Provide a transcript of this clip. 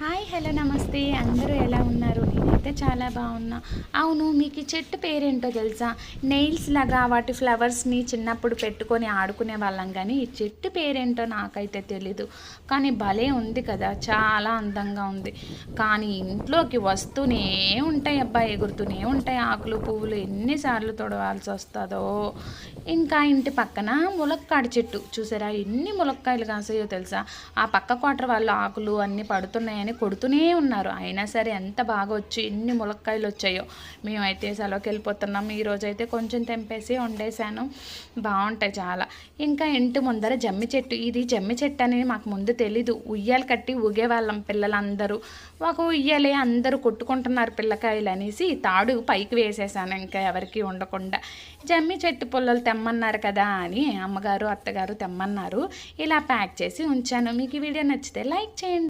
Hi hello నమస్తే అందరూ ఎలా ఉన్నారు? నేనైతే చాలా బాగున్నా. అవును, మీకు ఈ చెట్టు పేరేంటో తెలుసా? నెయిల్స్ లాగా వాటి ఫ్లవర్స్ని చిన్నప్పుడు పెట్టుకొని ఆడుకునే వాళ్ళం, కానీ ఈ చెట్టు పేరేంటో నాకైతే తెలీదు. కానీ భలే ఉంది కదా, చాలా అందంగా ఉంది. కానీ ఇంట్లోకి వస్తూనే ఉంటాయి అబ్బా, ఎగురుతూనే ఉంటాయి ఆకులు పువ్వులు, ఎన్నిసార్లు తొడవాల్సి వస్తుందో. ఇంకా ఇంటి పక్కన ములక్కాడ చెట్టు చూసారా, ఎన్ని ములక్కాయలు కాసాయో తెలుసా? ఆ పక్క క్వార్టర్ వాళ్ళు ఆకులు అన్నీ పడుతున్నాయని కొడుతూనే ఉన్నారు, అయినా సరే ఎంత బాగా వచ్చి ఎన్ని ములక్కాయలు వచ్చాయో. మేమైతే సెలవుకి వెళ్ళిపోతున్నాం, ఈరోజైతే కొంచెం తెంపేసి వండేసాను, బాగుంటాయి చాలా. ఇంకా ఇంటి ముందర జమ్మి చెట్టు, ఇది జమ్మి చెట్టు అని మాకు ముందు తెలీదు. ఉయ్యాలు కట్టి ఊగేవాళ్ళం పిల్లలందరూ, ఒక ఉయ్యాలే అందరూ కొట్టుకుంటున్నారు పిల్లకాయలు అనేసి తాడు పైకి వేసేసాను, ఇంకా ఎవరికి ఉండకుండా. జమ్మి చెట్టు పుల్లలు తెమ్మన్నారు కదా అని అమ్మగారు అత్తగారు తెమ్మన్నారు, ఇలా ప్యాక్ చేసి ఉంచాను. మీకు ఈ వీడియో నచ్చితే లైక్ చేయండి.